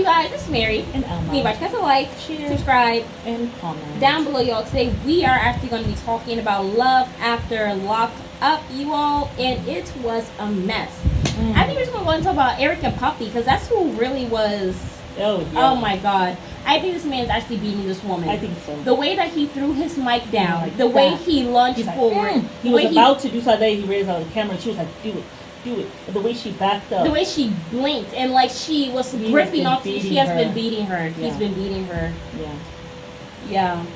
You guys, it's Mary. And Alma. Leave our guys a like, share, subscribe, and comment down below, y'all. Today we are actually going to be talking about love after Locked Up, you all, and it was a mess. I think we're just going to talk about Eric and Puppy because that's who really was. Oh, yeah. Oh my God. I think this man's actually beating this woman. I think so. The way that he threw his mic down, like the way he lunged forward. He was about to do something, he raised out the camera, and she was like, do it. And the way she backed up. The way she blinked and like she was gripping off. He has been beating her. Yeah. He's been beating her. Yeah. Yeah.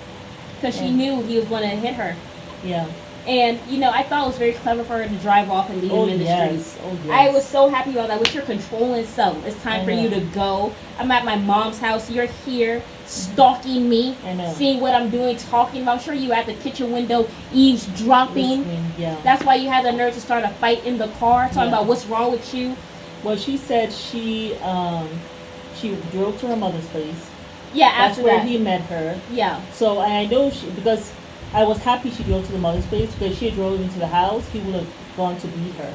Because she knew he was going to hit her. Yeah. And, you know, I thought it was very clever for her to drive off and leave him in the streets. Oh, yes. I was so happy about that. With your controlling self, it's time for you to go. I'm at my mom's house. You're here stalking me, seeing what I'm doing, talking about. I'm sure you at the kitchen window eavesdropping. Yeah. That's why you had the nerve to start a fight in the car, talking about what's wrong with you. Well, she said she drove to her mother's place. Yeah, that's where he met her. Yeah. So I know because I was happy she drove to the mother's place, because if she had drove into the house, he would have gone to beat her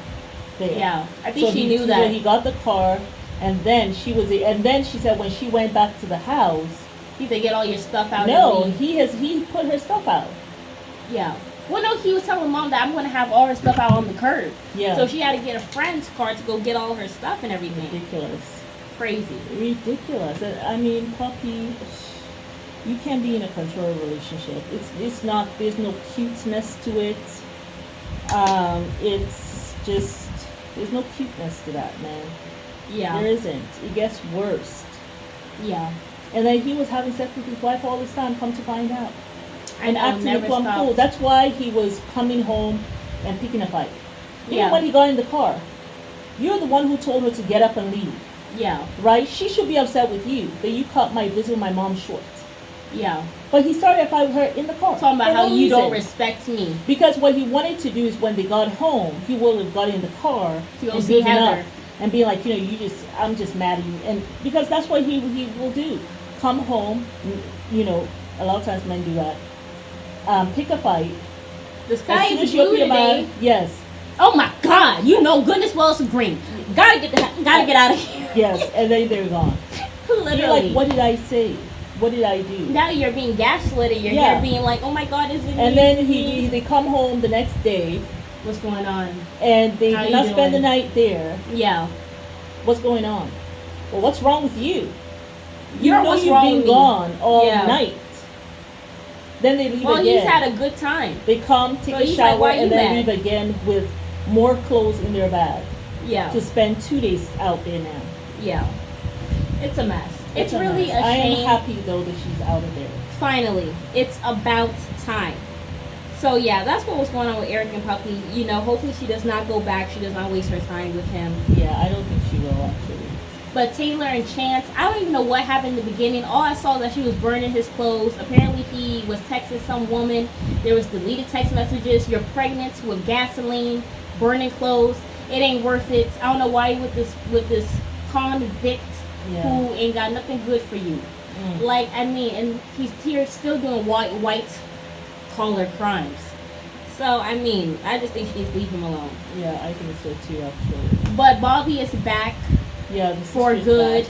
there. Yeah, I think she knew that. He got the car, and then she said when she went back to the house, he said, "Get all your stuff out." No, he put her stuff out. Yeah. Well, no, he was telling Mom that I'm going to have all her stuff out on the curb. Yeah. So she had to get a friend's car to go get all her stuff and everything. Ridiculous. Crazy. Ridiculous. I mean, Puppy, you can't be in a control relationship. It's not. There's no cuteness to it. It's just there's no cuteness to that, man. Yeah. There isn't. It gets worse. Yeah. And then he was having sex with his wife all this time. Come to find out. And acting a plum fool. That's why he was coming home and picking a fight. Even when he got in the car, you're the one who told her to get up and leave. Yeah. Right? She should be upset with you that you cut my visit with my mom short. Yeah. But he started a fight with her in the car. Talking about how you don't respect me. Because what he wanted to do is when they got home, he would have got in the car and see Heather and be like, I'm just mad at you. And because that's what he will do. Come home, a lot of times men do that. Pick a fight. The sky is blue today. Yes. Oh my God! You know goodness well it's green. Gotta get out of here. Yes, and then they're gone. Literally. You're like, what did I say? What did I do? Now you're being gaslit. You're here being like, oh my God, is it? And then they come home the next day. What's going on? And they do not spend the night there. Yeah. What's going on? Well, what's wrong with you? You've been gone all night. Then they leave again. Well, he's had a good time. They come, take a shower, and then leave again with more clothes in their bag. Yeah. To spend 2 days out there now. Yeah. It's a mess. It's really a shame. I am happy, though, that she's out of there. Finally. It's about time. So, yeah, that's what was going on with Eric and Puppy. Hopefully she does not go back. She does not waste her time with him. Yeah, I don't think she will, actually. But Taylor and Chance, I don't even know what happened in the beginning. All I saw that she was burning his clothes. Apparently he was texting some woman. There was deleted text messages. You're pregnant with gasoline, burning clothes. It ain't worth it. I don't know why you with this convict who ain't got nothing good for you. And he's here still doing white collar crimes. So, I just think she needs to leave him alone. Yeah, I think so too, actually. But Bobby is back. Yeah, for good.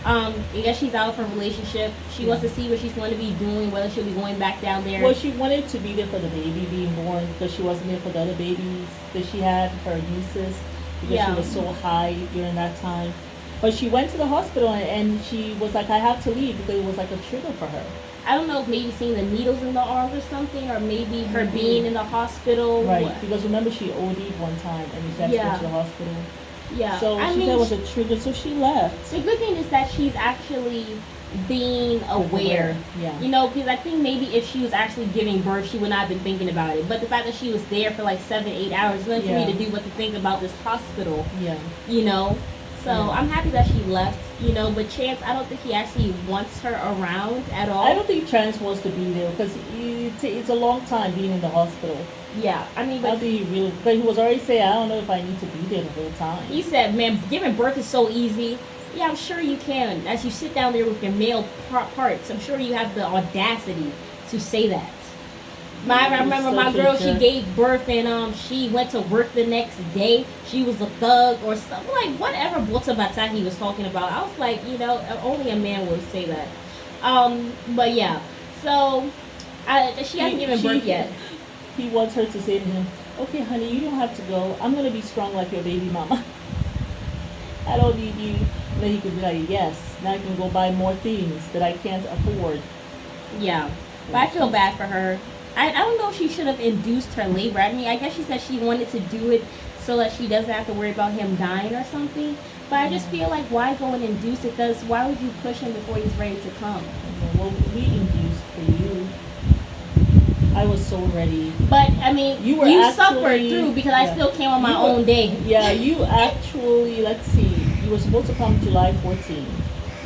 I guess she's out of her relationship. She wants to see what she's going to be doing, whether she'll be going back down there. Well, she wanted to be there for the baby being born because she wasn't there for the other babies that she had, her nieces, because she was so high during that time. But she went to the hospital and she was like, I have to leave, because it was like a trigger for her. I don't know if maybe seeing the needles in the arms or something, or maybe her being in the hospital. Right, because remember she OD'd one time and she had to go to the hospital. Yeah. So she said it was a trigger, so she left. The good thing is that she's actually being aware. Yeah. Because I think maybe if she was actually giving birth, she would not have been thinking about it. But the fact that she was there for like 7-8 hours, nothing for me to do but to think about this hospital. Yeah. So I'm happy that she left, but Chance, I don't think he actually wants her around at all. I don't think Chance wants to be there because it's a long time being in the hospital. Yeah, but he was already saying, I don't know if I need to be there the whole time. He said, man, giving birth is so easy. Yeah, I'm sure you can. As you sit down there with your male parts, I'm sure you have the audacity to say that. I remember my girl, she gave birth and she went to work the next day. She was a thug or something, like whatever Bata he was talking about. I was like, only a man would say that. But yeah, so she hasn't given birth yet. He wants her to say to him, "Okay, honey, you don't have to go. I'm gonna be strong like your baby mama. I don't need you." And then he could be like, "Yes, now I can go buy more things that I can't afford." Yeah, but I feel bad for her. I don't know if she should have induced her labor. I mean, I guess she said she wanted to do it so that she doesn't have to worry about him dying or something. But I just feel like, why go and induce it? Because why would you push him before he's ready to come? Well, we induced for you. I was so ready. But, I mean, you suffered through because I still came on my own day. Yeah, you actually, let's see, you were supposed to come July 14th.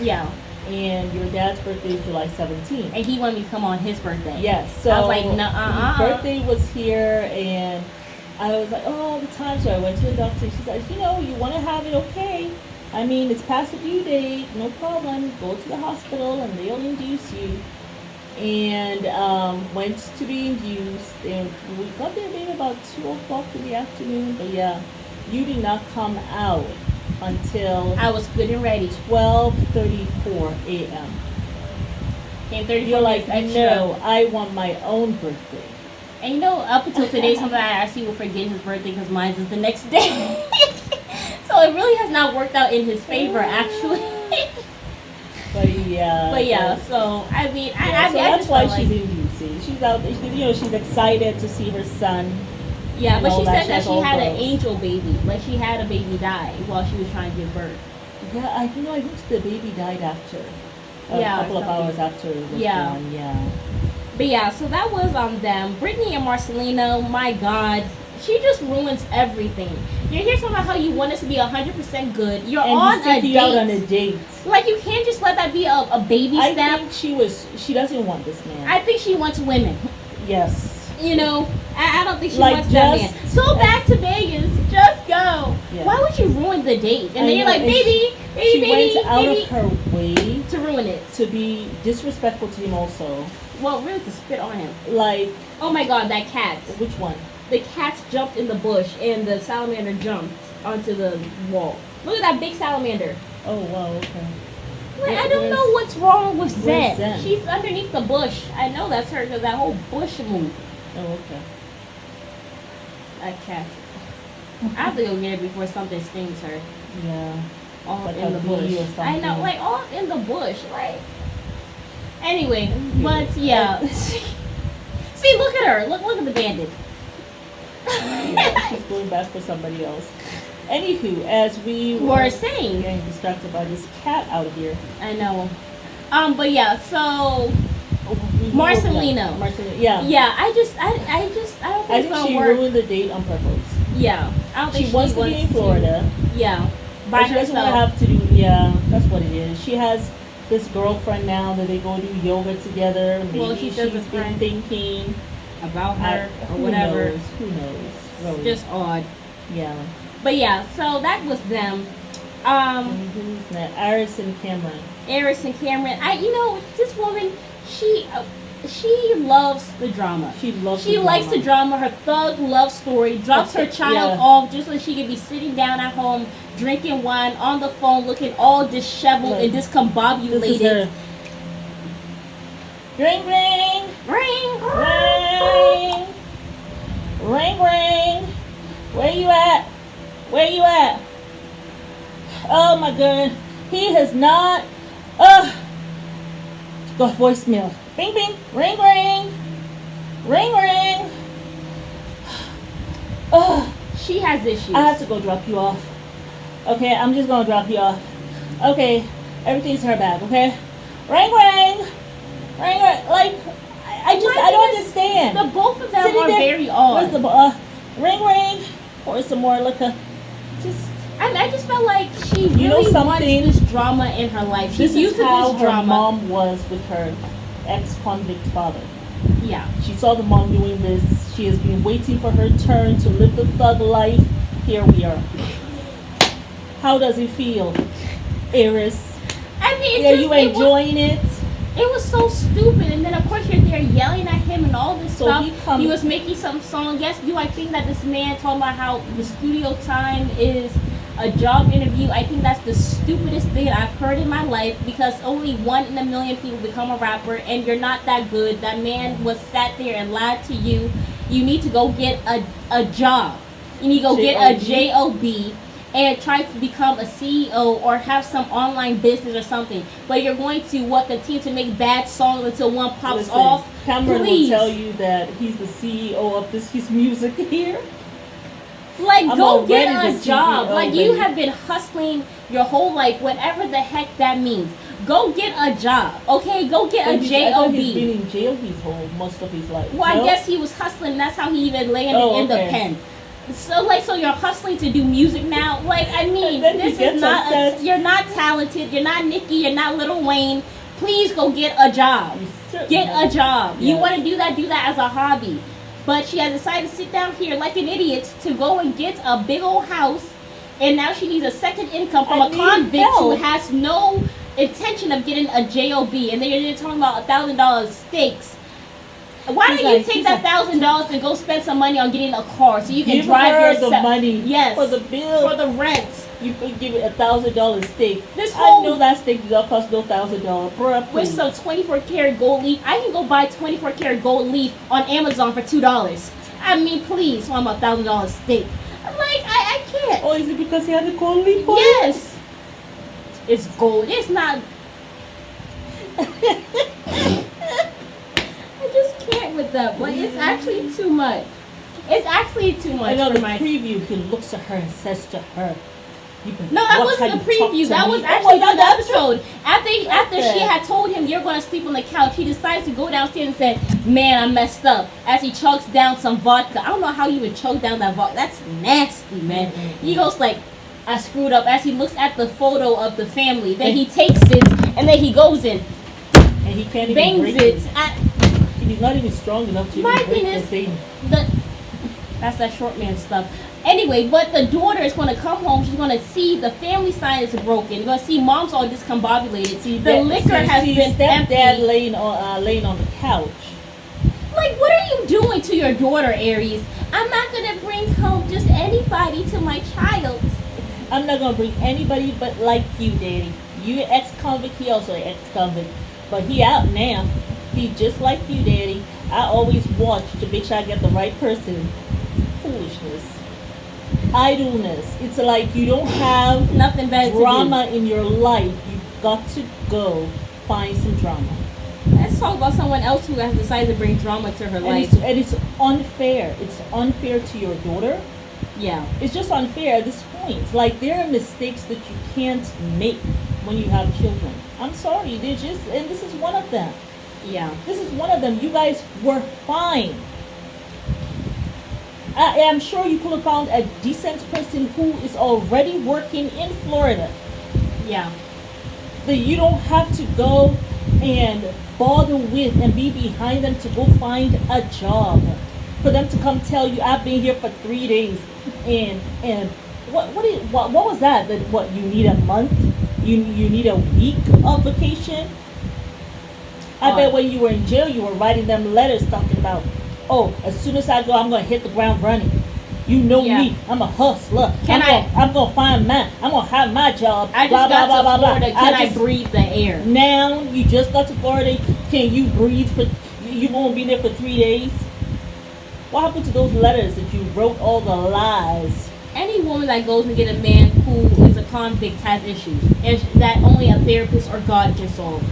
Yeah. And your dad's birthday is July 17th. And he wanted me to come on his birthday. Yes. So I was like, no, his birthday was here, and I was like, oh, the time. So I went to the doctor. She's like, you want to have it, okay. I mean, it's past the due date, no problem. Go to the hospital, and they'll induce you. And went to be induced, and we got there maybe about 2 o'clock in the afternoon. But yeah, you did not come out until I was good and ready. 12:34 a.m. Came 34 You're like, extra. no, I want my own birthday. And up until today, sometimes I actually will forget his birthday because mine is the next day. So it really has not worked out in his favor, actually. But yeah. So I mean, so I that's just why felt she's like, inducing. She's out. She's excited to see her son. yeah, but she said that she had an girls. angel baby. Like she had a baby die while she was trying to give birth. Yeah, I think the baby died after. A couple of hours after it was born. Yeah. But yeah, so that was them. Brittany and Marcelino, my God, she just ruins everything. You're here talking about how you want us to be 100% good. You're and on a date. Out on a date. Like you can't just let that be a baby step. I think she doesn't want this man. I think she wants women. Yes. I don't think she wants that man. Go back to Vegas. Just go. Yeah. Why would you ruin the date? And then you're like, baby. She went out of her way to ruin it. To be disrespectful to him also. Well, really to spit on him. Like. Oh my God, that cat. Which one? The cat jumped in the bush and the salamander jumped onto the wall. Look at that big salamander. Oh, wow, okay. Like, I don't know what's wrong with Zelle. She's underneath the bush. I know that's her because that whole bush moved. Oh, okay. That cat. I have to go get it before something stings her. Yeah. All like in the bush. I know, like all in the bush. Like. Anyway, but yeah. See, look at her. Look at the bandit. Yeah, she's going back for somebody else. Anywho, as we were saying, getting distracted by this cat out here. I know. But yeah, so Marcelino. Yeah. Yeah, I don't think it's gonna work. She ruined the date on purpose. Yeah, I don't think she wants to be in Florida. Yeah, but she doesn't want to have to do. Yeah, that's what it is. She has this girlfriend now that they go do yoga together. Maybe she's been thinking about her or whatever. Who knows? Really. Just odd. Yeah. But yeah, so that was them. Who's that? Aris and Cameron. This woman, she loves the drama. She likes the drama. Her thug love story. Drops her child off just so she can be sitting down at home, drinking wine, on the phone, looking all disheveled and discombobulated. This is her. Ring, ring. Ring, ring. Ring, ring. Where you at? Where you at? Oh my God. He has not. Got voicemail. Bing, bing. Ring, ring. Ring, ring. She has issues. I have to go drop you off. Okay, I'm just gonna drop you off. Okay, everything's her bag, okay? Ring, ring. Ring, ring. Like, I don't understand. The both of them are very odd. Where's the ring, ring? Or some more liquor? I just felt like she really wants this drama in her life. She's used to this drama. Her mom was with her ex-convict father. Yeah. She saw the mom doing this. She has been waiting for her turn to live the thug life. Here we are. How does it feel, Aris? I mean, are you enjoying it? It was so stupid, and then of course you're there yelling at him and all this So stuff. He was making some song. Yes, do I think that this man talking about how the studio time is a job interview? I think that's the stupidest thing I've heard in my life, because only 1 in a million people become a rapper, and you're not that good. That man was sat there and lied to you. You need to go get a job. You need to go get a job and try to become a CEO or have some online business or something. But you're going to continue to make bad songs until one pops off. Cameron Please. will tell you that he's the CEO of his music here. Like, go get a job. CEO, like, you have been hustling your whole life, whatever the heck that means. Go get a job, okay? Go get a job. He's been in jail most of his life. Well, I guess he was hustling. That's how he even landed in the pen. So you're hustling to do music now. Like, I mean, this is not. You're not talented. You're not Nicki. You're not Lil Wayne. Please go get a job. Get a job. You want to do that as a hobby. But she has decided to sit down here like an idiot to go and get a big old house, and now she needs a second income from a convict who has no intention of getting a job. And then you're talking about $1,000 stakes. Why don't you take that $1,000 and go spend some money on getting a car so you can drive yourself? The money, yes, for the bill, for the rent. You could give it $1,000 stake. I know that stake does not cost no $1,000. With some 24-karat gold leaf, I can go buy 24-karat gold leaf on Amazon for $2. I mean, please, I'm a $1,000 stake. I'm like, I can't. Oh, is it because he had the gold leaf? Yes, it's gold. It's not. Can't with that, but it's actually too much. It's actually too much. I know the preview. He looks at her and says to her, "No, that wasn't the preview. That was actually the episode." After she had told him you're going to sleep on the couch, he decides to go downstairs and say, "Man, I messed up." As he chugs down some vodka. I don't know how you would chug down that vodka. That's nasty, man. He goes like, "I screwed up." As he looks at the photo of the family, then he takes it and then he goes in and he can't even bangs it. He's not even strong enough to break the thing. That's that short man stuff. Anyway, but the daughter is going to come home. She's going to see the family sign is broken. You're going to see mom's all discombobulated. The liquor has been empty. laying on the couch. Like, what are you doing to your daughter, Aris? I'm not going to bring home just anybody to my child. I'm not going to bring anybody but like you, Daddy. You ex-convict, he also ex-convict. But he out now. He just like you, Daddy. I always watch to make sure I get the right person. Foolishness. Idleness. It's like you don't have nothing bad drama in your life. You've got to go find some drama. Let's talk about someone else who has decided to bring drama to her life. And it's unfair. It's unfair to your daughter. Yeah. It's just unfair at this point. Like, there are mistakes that you can't make when you have children. I'm sorry. And this is one of them. Yeah. This is one of them. You guys were fine. I am sure you could have found a decent person who is already working in Florida. Yeah. That you don't have to go and bother with and be behind them to go find a job. For them to come tell you, I've been here for 3 days. And what was that? That what, you need a month? You need a week of vacation? I bet when you were in jail, you were writing them letters talking about, oh, as soon as I go, I'm going to hit the ground running. You know me. I'm a hustler. I'm going to find mine. I'm going to have my job. I just got to Florida. Can I breathe the air? Now, you just got to Florida. Can you breathe you won't be there for 3 days? What happened to those letters that you wrote all the lies? Any woman that goes and get a man who is a convict has issues. And that only a therapist or God can solve.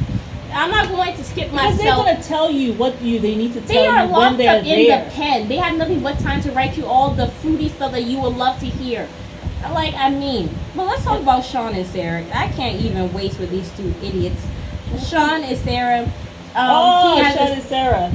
I'm not going to skip myself. Because they're going to tell you what they need to tell you when they're there. They are locked up in the pen. They have nothing but time to write you all the fruity stuff that you would love to hear. But let's talk about Sean and Sarah. I can't even waste with these two idiots. Sean and Sarah. Sean and Sarah.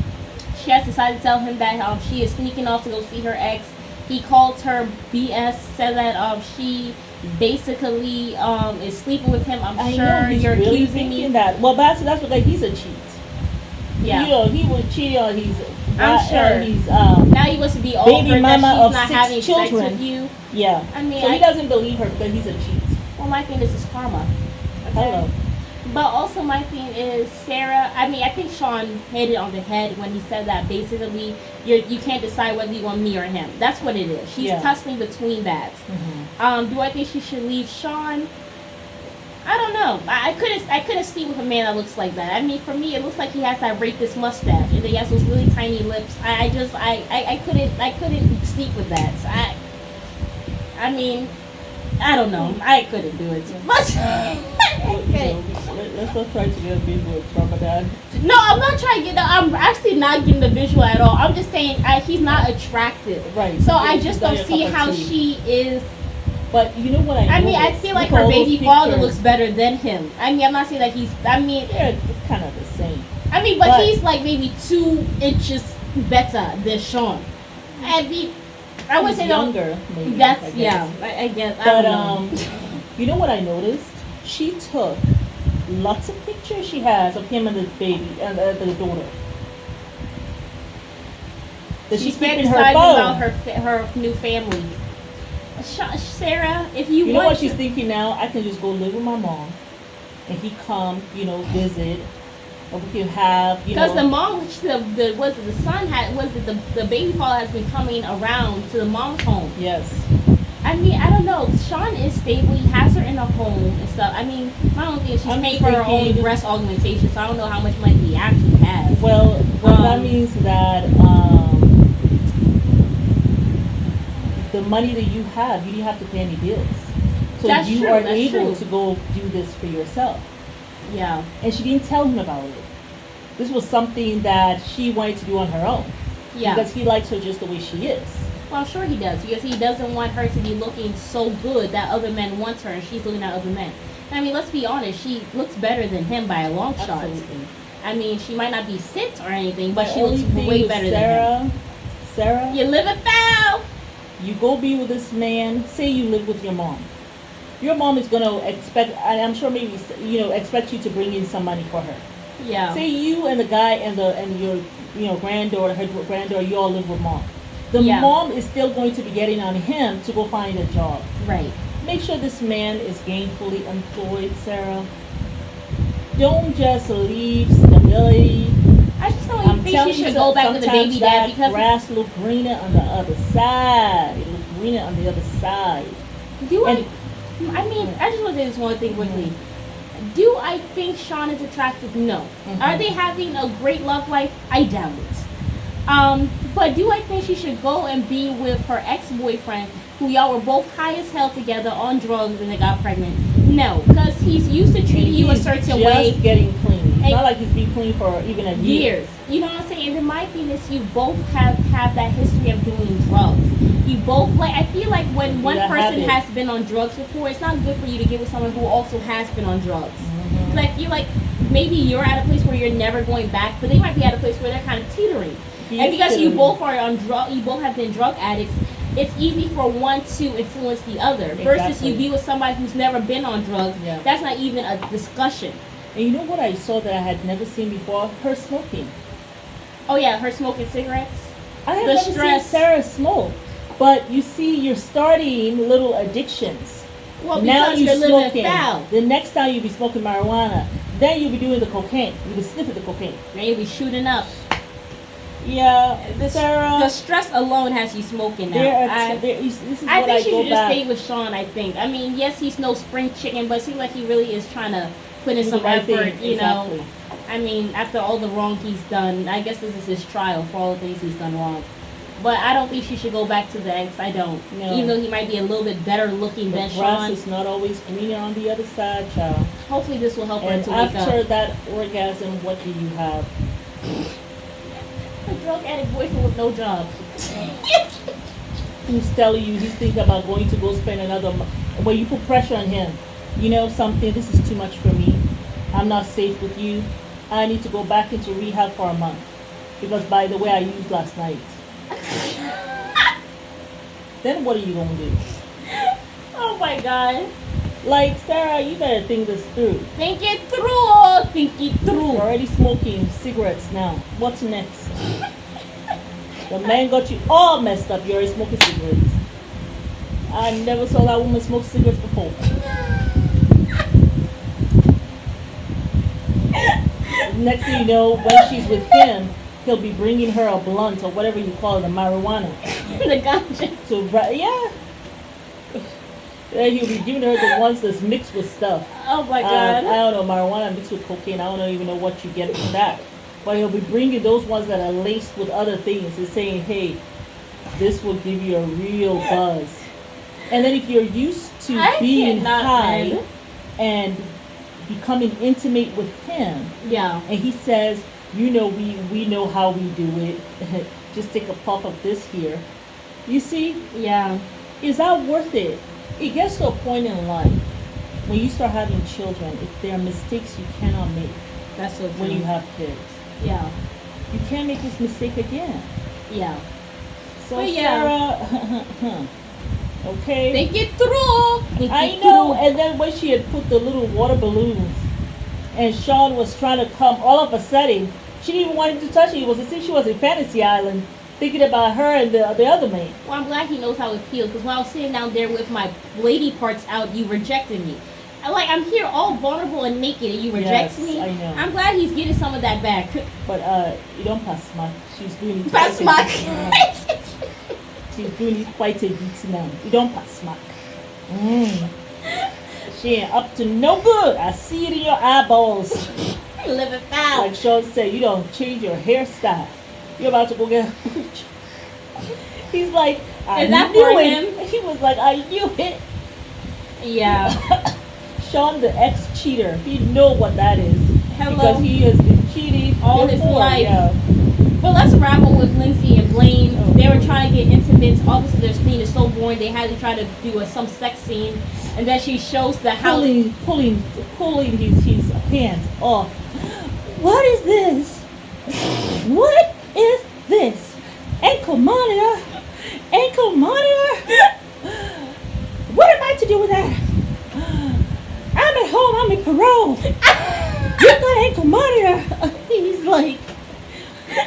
She has decided to tell him that she is sneaking off to go see her ex. He called her BS, said that she basically is sleeping with him. I'm sure you're really accusing me. That. Well, that's because he's a cheat. Yeah. You know, he would cheat on his. I'm sure. He's now he wants to be over baby mama that she's of not 6 having children. sex with you. Yeah. So he doesn't believe her because he's a cheat. Well, my thing is karma. Okay? Hello. But also my thing is Sarah. I mean, I think Sean hit it on the head when he said that basically you can't decide whether you want me or him. That's what it is. She's tussling between that. Do I think she should leave Sean? I don't know. I couldn't sleep with a man that looks like that. I mean, for me, it looks like he has that rapist mustache and then he has those really tiny lips. I couldn't sleep with that. So I mean, I don't know. I couldn't do it too much. Let's not try to get a visual with Ramadan. No, I'm not trying to get. I'm actually not getting the visual at all. I'm just saying he's not attractive. Right. So I just don't see how she is. But you know what I mean, I feel like her baby father looks better than him. I mean, I'm not saying that he's. I mean, they're kind of the same. I mean, but he's like maybe 2 inches better than Sean. I mean, I would say younger. Maybe, that's I guess. I guess. But I don't know. You know what I noticed? She took lots of pictures she has of him and the baby and the daughter. She's fantasizing about her new family. Sarah, if you want know what she's thinking now? I can just go live with my mom, and he come, visit, or we can have, because the mom, the son the baby father has been coming around to the mom's home. Yes. I mean, I don't know. Sean is stable. He has her in a home and stuff. I mean, my own thing is she's paying for her own breast augmentation, so I don't know how much money he actually has. Well, that means that the money that you didn't have to pay any bills. So that's you true, are that's able true. to go do this for yourself. Yeah. And she didn't tell him about it. This was something that she wanted to do on her own. Yeah. Because he likes her just the way she is. Well, I'm sure he does, because he doesn't want her to be looking so good that other men want her and she's looking at other men. I mean, let's be honest, she looks better than him by a long shot. Absolutely. I mean, she might not be fit or anything, but My she looks way better than him. Sarah, You live and foul! you go be with this man, say you live with your mom. Your mom is going to expect, and I'm sure maybe, expect you to bring in some money for her. Yeah. Say you and the guy and your granddaughter, her granddaughter, you all live with mom. The mom is still going to be getting on him to go find a job. Right. Make sure this man is gainfully employed, Sarah. Don't just leave stability. I just don't think she should go back with the baby dad, because grass look greener on the other side. It look greener on the other side. I just want to say this one thing quickly. Do I think Sean is attractive? No. Are they having a great love life? I doubt it. But do I think she should go and be with her ex-boyfriend, who y'all were both high as hell together on drugs and they got pregnant? No, because he's used to treating you a certain way. Just getting clean. It's not like he's been clean for even a year. Years. You know what I'm saying? And my thing is, you both have that history of doing drugs. You both, I feel like when one person has been on drugs before, it's not good for you to get with someone who also has been on drugs. Maybe you're at a place where you're never going back, but they might be at a place where they're kind of teetering. And because you both are on you both have been drug addicts, it's easy for one to influence the other. Versus you be with somebody who's never been on drugs. Yeah. That's not even a discussion. And you know what I saw that I had never seen before? Her smoking. Oh yeah, her smoking cigarettes. I have never seen Sarah smoke. But you see, you're starting little addictions. Well, now you're smoking. Foul. The next time you'll be smoking marijuana. Then you'll be doing the cocaine. You'll be sniffing the cocaine. Then you'll be shooting up. Yeah, Sarah. The stress alone has you smoking now. I think she should just stay with Sean, I think. I mean, yes, he's no spring chicken, but it seems like he really is trying to put in some effort, you know. I mean, after all the wrong he's done, I guess this is his trial for all the things he's done wrong. But I don't think she should go back to the ex. I don't. No. Even though he might be a little bit better looking than Sean. The grass is not always greener on the other side, child. Hopefully this will help her to wake up. And after that orgasm, what do you have? A drug addict boyfriend with no job. Who's telling you he's thinking about going to go spend another month. Well, you put pressure on him. You know something, this is too much for me. I'm not safe with you. I need to go back into rehab for a month. Because by the way, I used last night. Then what are you going to do? Oh my God. Like, Sarah, you better think this through. Think it through. Think it through. You're already smoking cigarettes now. What's next? The man got you all messed up. You're already smoking cigarettes. I never saw that woman smoke cigarettes before. next thing you know, when she's with him, he'll be bringing her a blunt or whatever you call it, the marijuana. The ganja. Yeah. Then he'll be giving her the ones that's mixed with stuff. Oh my God. I don't know, marijuana mixed with cocaine. I don't even know what you get from that. But he'll be bringing those ones that are laced with other things and saying, hey, this will give you a real buzz. And then if you're used to being high and becoming intimate with him, yeah, and he says, you know, we know how we do it. Just take a puff of this here. You see? Yeah. Is that worth it? It gets to a point in life when you start having children, if there are mistakes you cannot make. That's so true. When you have kids. Yeah. You can't make this mistake again. Yeah. So but yeah. Sarah, okay. Think it through. I know. And then when she had put the little water balloons and Sean was trying to come, all of a sudden, she didn't even want him to touch it. It was as if she was in Fantasy Island thinking about her and the other man. Well, I'm glad he knows how it feels, because when I was sitting down there with my lady parts out, you rejected me. I'm here all vulnerable and naked and you reject me. I know. I'm glad he's getting some of that back. But you don't pass smack. She's doing it. Pass smack. She's doing it quite a bit now. You don't pass smack. She ain't up to no good. I see it in your eyeballs. Live it foul. Like Sean said, you don't change your hairstyle. You're about to go get. He's like, I Is that knew for it. him? He was like, I knew it. Yeah. Sean, the ex-cheater, he know what that is. Hello. Because he has been cheating all his life. Yeah. But let's wrap up with Lindsay and Blaine. Oh, they were trying to get intimate. Obviously, their scene is so boring. They had to try to do some sex scene, and then she shows the house. Pulling his pants off. What is this? What is this? Ankle monitor? Ankle monitor? What am I to do with that? I'm at home. I'm in parole. You got ankle monitor? He's like,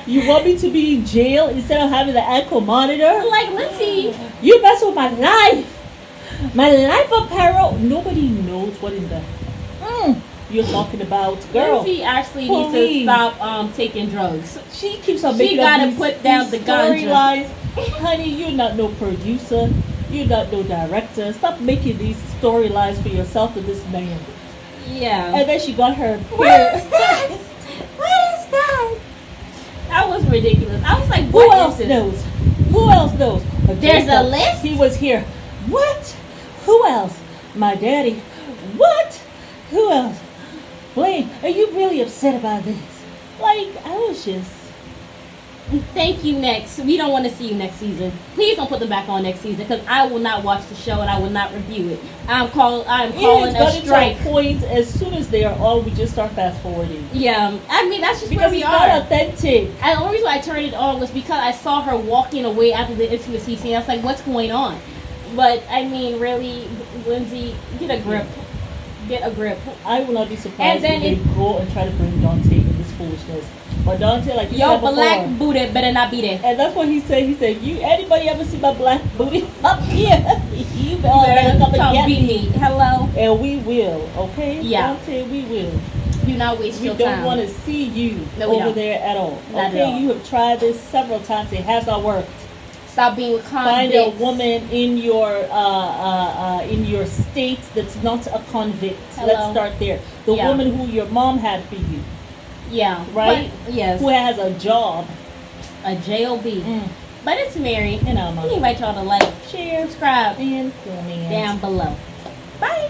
you want me to be in jail instead of having the ankle monitor? Like, Lindsay. You mess with my life. My life apparel. Nobody knows what in the you're talking about, girl. Lindsay actually needs to stop taking drugs. She keeps on making gotta put down the ganja. storylines. Honey, you're not no producer. You're not no director. Stop making these storylines for yourself and this man. Yeah. And then she got her. What is that? What is that? That was ridiculous. I was like, Who else knows? Who else knows? There's a list? He was here. What? Who else? My daddy. What? Who else? Blaine, are you really upset about this? Like, I was just... Thank you, next. We don't want to see you next season. Please don't put them back on next season, because I will not watch the show and I will not review it. I'm calling a strike. To a point, as soon as they are on, we just start fast forwarding. Yeah, I mean, that's just because where we it's are. not authentic. And the only reason I turned it on was because I saw her walking away after the intimacy scene. I was like, what's going on? But I mean, really, Lindsay, get a grip. Get a grip. I will not be surprised if they go and try to bring Dante in this foolishness. But Dante, like you your said before, black booty better not be there. and that's what he said. He said, "You anybody ever see my black booty up here? You better come and get beat me. Hello." And we will, okay? Yeah. Dante, we will. Do not waste your time. We don't want to see you No, over there at all. Not Okay, at all. you have tried this several times. It has not worked. Stop being with convicts. Find a woman in your state that's not a convict. Hello. Let's start there. The Yeah. woman who your mom had for you. Yeah. Right? But, yes. Who has a job. A JOB. But it's Mary. And I'm We invite y'all to like, share, subscribe and comment down below. Bye.